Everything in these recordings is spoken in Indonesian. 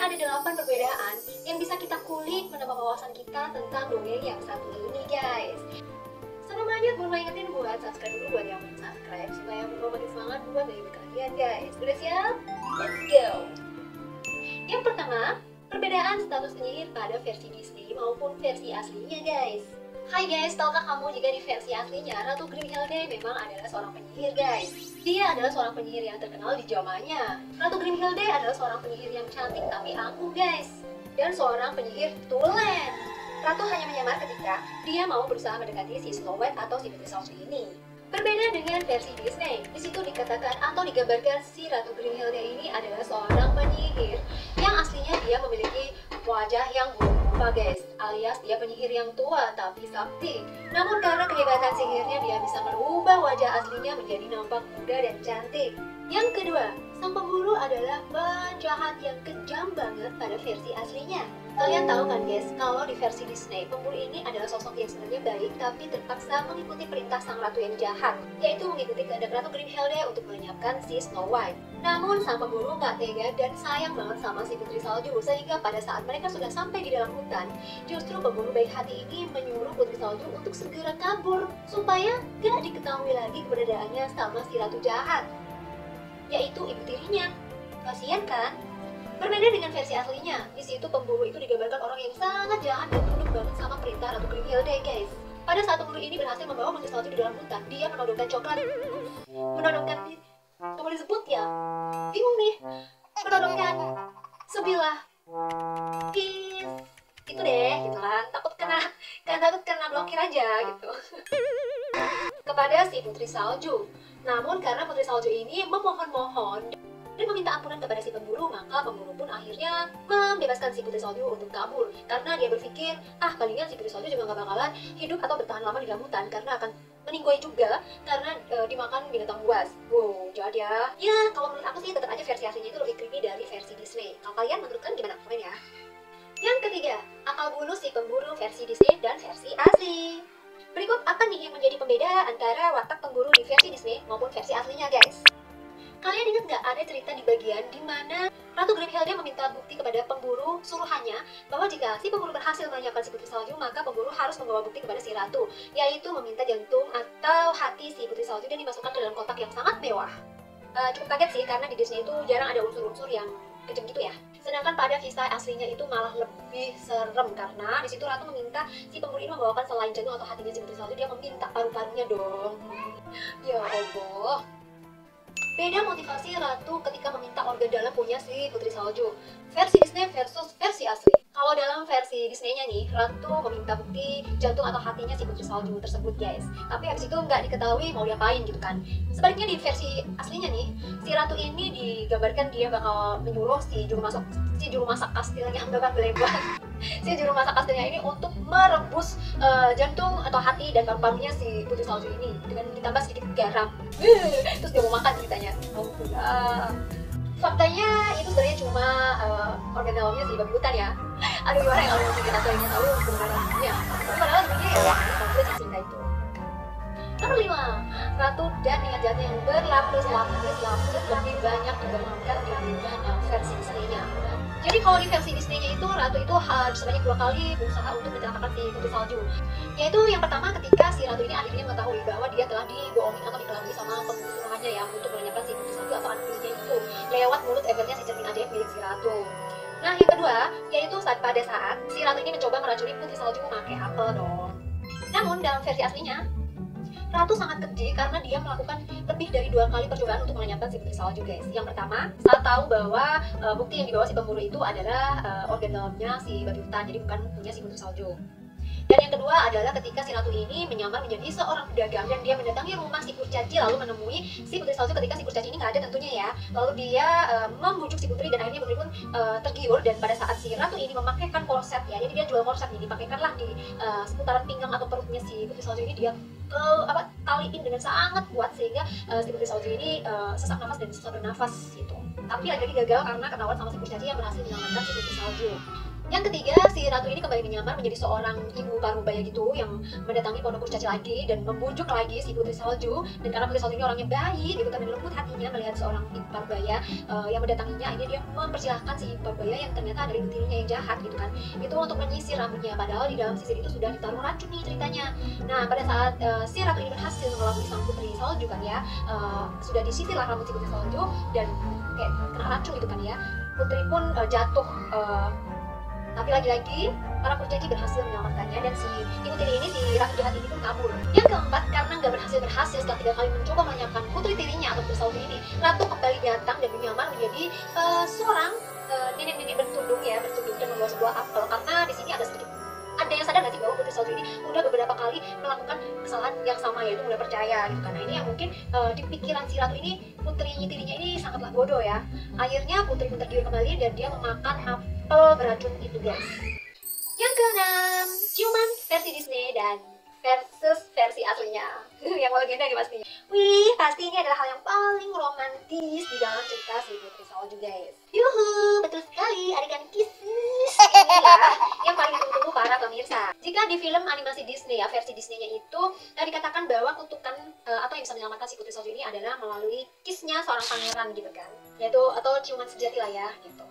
ada 8 perbedaan yang bisa kita kulik menambah wawasan kita tentang dongeng yang satu ini, guys. Sebelum lanjut, gue mau ingetin buat subscribe dulu buat yang belum subscribe supaya gue makin semangat buat dari kalian, guys. Udah siap? Let's go! Yang pertama, perbedaan status penyihir pada versi Disney maupun versi aslinya, guys. Hai guys, tahukah kamu jika di versi aslinya Ratu Grimhilde memang adalah seorang penyihir, guys. Dia adalah seorang penyihir yang terkenal di zamannya. Ratu Grimhilde adalah seorang penyihir yang cantik tapi angkuh, guys, dan seorang penyihir tulen. Ratu hanya menyamar ketika dia mau berusaha mendekati si Snow White atau si Putri Salju ini. Berbeda dengan versi Disney, di situ dikatakan atau digambarkan si Ratu Grimhilde ini adalah seorang penyihir yang aslinya dia memiliki wajah yang berubah, guys, alias dia penyihir yang tua tapi sakti. Namun karena kehebatan sihirnya dia bisa merubah wajah aslinya menjadi nampak muda dan cantik. Yang kedua, sang pemburu adalah penjahat yang kejam banget pada versi aslinya. Kalian tahu kan guys, kalau di versi Disney, pemburu ini adalah sosok yang sebenarnya baik tapi terpaksa mengikuti perintah sang ratu yang jahat, yaitu mengikuti kehendak Ratu Grimhilde untuk melenyapkan si Snow White. Namun sang pemburu nggak tega dan sayang banget sama si Putri Salju, sehingga pada saat mereka sudah sampai di dalam hutan, justru pemburu baik hati ini menyuruh Putri Salju untuk segera kabur supaya gak diketahui lagi keberadaannya sama si ratu jahat, yaitu ibu tirinya. Kasian kan? Berbeda dengan versi aslinya, di situ pemburu itu digambarkan orang yang sangat jahat dan tunduk banget sama perintah Ratu Grimhilde, guys. Pada saat pemburu ini berhasil membawa Putri Salju di dalam hutan, dia menodongkan coklat. Menodongkan, nggak boleh disebut ya? Bingung nih. Menodongkan sebilah kis. Itu deh, gitu kan. Takut kena blokir aja, gitu. Kepada si Putri Salju. Namun karena Putri Salju ini memohon-mohon dan meminta ampunan kepada si pemburu, maka pemburu pun akhirnya membebaskan si Putri Salju untuk kabur. Karena dia berpikir, palingan si Putri Salju juga gak bakalan hidup atau bertahan lama di dalam hutan, karena akan meninggoy juga karena dimakan binatang buas. Wow, jahat ya. Ya, kalau menurut aku sih tetap aja versi aslinya itu lebih creepy dari versi Disney. Kalau kalian menurut kalian gimana? Komen ya. Yang ketiga, akal bulus si pemburu versi Disney dan versi asli. Berikut apa nih yang menjadi pembeda antara watak pemburu di versi Disney maupun versi aslinya, guys? Kalian ingat nggak ada cerita di bagian di mana Ratu Grimhilde meminta bukti kepada pemburu suruhannya bahwa jika si pemburu berhasil melenyapkan si Putri Salju, maka pemburu harus membawa bukti kepada si ratu, yaitu meminta jantung atau hati si Putri Salju dan dimasukkan ke dalam kotak yang sangat mewah. Cukup kaget sih karena di Disney itu jarang ada unsur-unsur yang kejam gitu ya. Sedangkan pada kisah aslinya itu malah lebih serem karena di situ ratu meminta si pemburu ini membawakan selain jantung atau hatinya si Putri Salju, dia meminta paru-parunya dong. Ya Allah. Beda motivasi ratu ketika meminta organ dalam punya si Putri Salju. Versi Disney versus versi asli. Kalau dalam versi Disney-nya nih, ratu meminta bukti jantung atau hatinya si Putri Salju tersebut, guys. Tapi habis itu nggak diketahui mau diapain gitu kan. Sebaliknya di versi aslinya nih, si ratu ini digambarkan dia bakal menyuruh si juru masak kastilnya, bahkan belebar. Si juru masak kastilnya ini untuk merebus jantung atau hati dan paru-parunya si Putri Salju ini dengan ditambah sedikit garam. Terus dia mau makan ceritanya. Oh enggak. Faktanya itu sebenarnya cuma organ dalamnya si babi hutan ya. Aduh, gimana ya kalau kita ingin tahu kebenarannya. Tapi padahal sebenarnya ya komplit cerita itu. Nomor 5, ratu dan niat jahatnya yang berlapis-lapis lebih banyak digambarkan di versi Disney-nya. Jadi kalau di versi Disney-nya itu ratu itu harus sebanyak 2 kali berusaha untuk mencelakakan si Putri Salju. Yaitu yang pertama ketika si ratu ini akhirnya mengetahui bahwa dia telah dibohongin atau dikelabui sama pemburu suruhannya ya untuk melenyapkan si Putri Salju atau anak tirinya itu lewat mulut evernya si cermin ajaib milik si ratu. Nah yang kedua yaitu pada saat si ratu ini mencoba meracuni Putri Salju memakai apel dong. Namun dalam versi aslinya ratu sangat keji karena dia melakukan lebih dari 2 kali percobaan untuk melenyapkan si Putri Salju, guys. Yang pertama, saat tahu bahwa bukti yang dibawa si pemburu itu adalah organ dalamnya si babi hutan, jadi bukan punya si Putri Salju. Dan yang kedua adalah ketika si ratu ini menyamar menjadi seorang pedagang dan dia mendatangi rumah si kurcaci lalu menemui si Putri Salju ketika si kurcaci ini nggak ada tentunya ya. Lalu dia membujuk si putri dan akhirnya putri pun tergiur, dan pada saat si ratu ini memakaikan korset ya, jadi dia jual korset nih, dipakaikanlah di seputaran pinggang atau perutnya si Putri Salju ini, dia taliin dengan sangat kuat sehingga si Putri Salju ini sesak nafas dan susah bernafas gitu. Tapi lagi-lagi gagal karena ketahuan sama si kurcaci yang berhasil menyelamatkan si Putri Salju. Yang ketiga, si ratu ini kembali menyamar menjadi seorang ibu parubaya gitu yang mendatangi pondok kurcaci lagi dan membujuk lagi si Putri Salju. Dan karena Putri Salju ini orangnya baik gitu kan, dan lembut hatinya melihat seorang ibu parubaya yang mendatanginya, akhirnya dia mempersilahkan si ibu parubaya yang ternyata ada ibu tirinya yang jahat gitu kan, itu untuk menyisir rambutnya, padahal di dalam sisir itu sudah ditaruh racun nih ceritanya. Nah, pada saat si ratu ini berhasil mengelabui sang Putri Salju kan ya, sudah disisirlah rambut si Putri Salju dan kayak kena racun gitu kan ya, Putri pun jatuh. Tapi lagi-lagi para kurcaci berhasil menyelamatkannya, dan si ibu tiri ini, si ratu jahat ini pun kabur. Yang keempat, karena nggak berhasil setelah 3 kali mencoba melenyapkan putri tirinya atau Putri Salju ini, ratu kembali datang dan menyamar menjadi seorang nenek-nenek bertudung dan membawa sebuah apel. Karena di sini ada yang sadar nggak sih bahwa Putri Salju ini udah beberapa kali melakukan kesalahan yang sama, yaitu mulai percaya gitu. Karena ini yang mungkin di pikiran si ratu ini, putri tirinya ini sangatlah bodoh ya. Akhirnya putri pun tergiur kembali dan dia memakan apel beracun itu guys. Yang keenam, ciuman versi Disney dan versus versi aslinya. Yang legenda nih pastinya. Wih, pasti ini adalah hal yang paling romantis di dalam cerita si Putri Salju guys. Yuhu, betul sekali, adegan kisses inilah yang paling ditunggu para pemirsa. Jika di film animasi Disney ya, versi Disney-nya itu dikatakan bahwa kutukan atau yang bisa menyelamatkan si Putri Salju ini adalah melalui kiss-nya seorang pangeran gitu kan. Yaitu atau ciuman sejati lah ya gitu.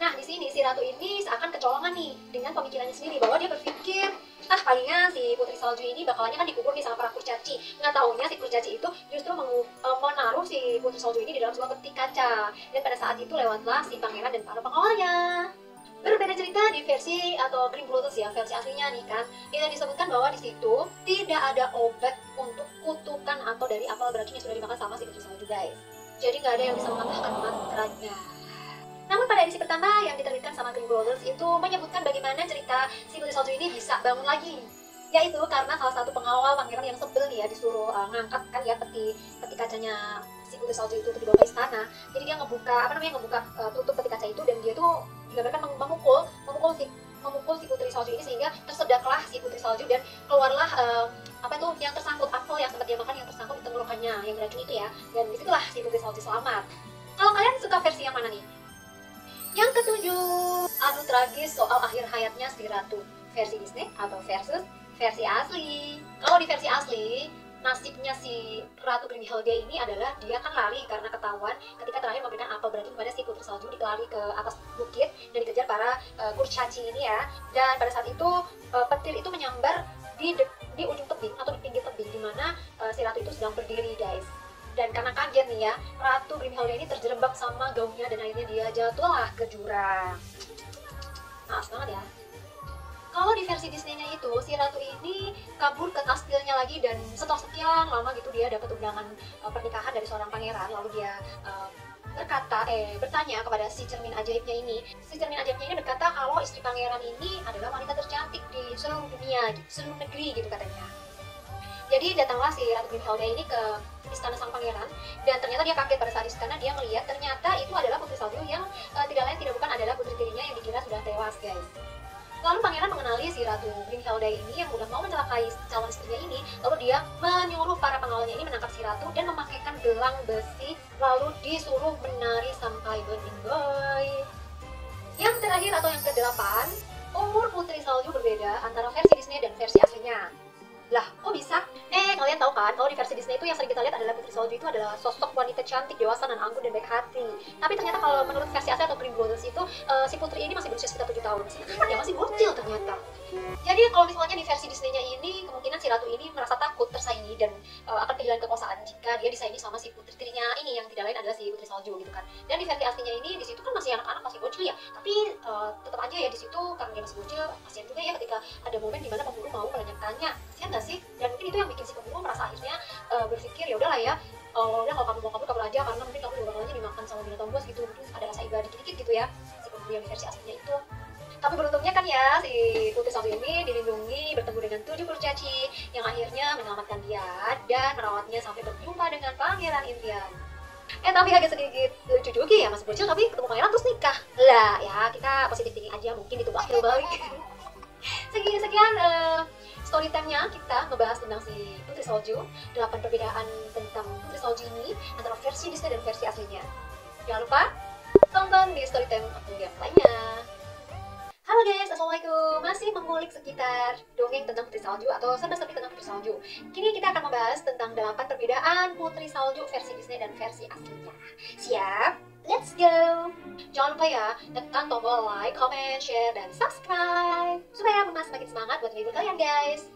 Nah, di sini si ratu ini seakan kecolongan nih dengan pemikirannya sendiri, bahwa dia berpikir, palingnya si Putri Salju ini bakalannya kan dikubur nih sama para kurcaci. Nggak taunya si kurcaci itu justru menaruh si Putri Salju ini di dalam sebuah peti kaca. Dan pada saat itu lewatlah si pangeran dan para pengawalnya. Berbeda cerita di versi atau Green Lotus ya, versi aslinya nih kan, yang disebutkan bahwa di situ tidak ada obat untuk kutukan atau dari apel beracun yang sudah dimakan sama si Putri Salju guys. Jadi nggak ada yang bisa mematahkan mantranya. Namun pada edisi pertama yang diterbitkan sama Green Brothers itu menyebutkan bagaimana cerita si Putri Salju ini bisa bangun lagi, yaitu karena salah satu pengawal pangeran yang sebel nih ya, disuruh ngangkat kan ya peti kacanya si Putri Salju itu untuk dibawa ke istana. Jadi dia ngebuka tutup peti kaca itu, dan dia tuh digambarkan memukul si Putri Salju ini sehingga tersedaklah si Putri Salju dan keluarlah yang tersangkut, apel yang sempat dia makan yang tersangkut di tenggorokannya yang beracun itu ya, dan disitulah si Putri Salju selamat. Kalau kalian suka versi yang mana nih? Yang ketujuh, adu tragis soal akhir hayatnya si ratu, versi Disney atau versus versi asli. Kalau di versi asli, nasibnya si Ratu Grimhilda ini adalah dia kan lari karena ketahuan ketika terakhir memberikan apel beracun kepada si Putri Salju, dilari ke atas bukit dan dikejar para kurcaci ini ya. Dan pada saat itu petir itu menyambar di ujung tebing atau di pinggir tebing, di mana si ratu itu sedang berdiri guys. Dan karena kaget nih ya, Ratu Grimhilda ini terjerembab sama gaunnya dan akhirnya dia jatuhlah ke jurang. Maaf banget ya. Kalau di versi Disney-nya itu, si ratu ini kabur ke kastilnya lagi, dan setelah sekian lama gitu dia dapat undangan pernikahan dari seorang pangeran. Lalu dia bertanya kepada si cermin ajaibnya ini. Si cermin ajaibnya ini berkata kalau istri pangeran ini adalah wanita tercantik di seluruh dunia, seluruh negeri gitu katanya. Jadi datanglah si Ratu Grimhilda ini ke istana sang pangeran, dan ternyata dia kaget pada saat di istana dia melihat ternyata itu adalah Putri Salju yang tidak lain tidak bukan adalah putri tirinya yang dikira sudah tewas guys. Lalu pangeran mengenali si Ratu Grimhilda ini yang udah mau mencelakai calon istrinya ini, lalu dia menyuruh para pengawalnya ini menangkap si ratu dan memakaikan gelang besi, lalu disuruh menari sampai burning boy. Yang terakhir atau yang ke-8, umur Putri Salju berbeda antara versi Disney dan versi aslinya. Lah, kok bisa? Kalian tahu kan, kalau di versi Disney itu yang sering kita lihat adalah Putri Salju itu adalah sosok wanita cantik, dewasa, dan anggun, dan baik hati. Tapi ternyata kalau menurut versi asli atau Green Brothers itu, si putri ini masih berusia sekitar 7 tahun. Dia masih bocil ternyata. Jadi kalau misalnya di versi Disney-nya ini, kemungkinan si ratu ini merasa takut tersaingi dan akan kehilangan kekuasaan jika dia disaingi sama si putri tirinya ini yang tidak lain adalah si Putri Salju gitu kan. Dan di versi aslinya ini, di situ kan masih anak-anak, masih bocil ya. Tapi tetap aja ya di situ karena dia masih bocil, kasihan juga ya ketika ada momen di mana pemburu mau melenyapkannya. Kasihan nggak sih? Dan mungkin itu yang bikin si pemburu merasa akhirnya berpikir ya udahlah ya, udah kalau kamu mau kabur aja, karena mungkin kamu juga bakalannya dimakan sama binatang buas gitu. Mungkin ada rasa iba dikit-dikit gitu ya si pemburu yang di versi aslinya itu. Tapi beruntungnya kan ya, si Putri Salju ini dilindungi, bertemu dengan 7 kurcaci yang akhirnya menyelamatkan dia dan merawatnya sampai berjumpa dengan Pangeran Impian. Tapi agak sedikit lucu juga ya, masih bocil tapi ketemu pangeran terus nikah. Lah ya, kita positif thinking aja, mungkin itu bakal balik. Sekian story time-nya kita ngebahas tentang si Putri Salju, 8 perbedaan tentang Putri Salju ini antara versi Disney dan versi aslinya. Jangan lupa tonton di story time aku yang lainnya. Halo Halo guys, assalamualaikum. Masih mengulik sekitar dongeng tentang putri salju atau serba-serbi tentang putri salju. Kini kita akan membahas tentang 8 perbedaan putri salju versi Disney dan versi aslinya. Siap? Let's go! Jangan lupa ya, tekan tombol like, comment, share, dan subscribe supaya Mama semakin semangat buat menghibur kalian guys.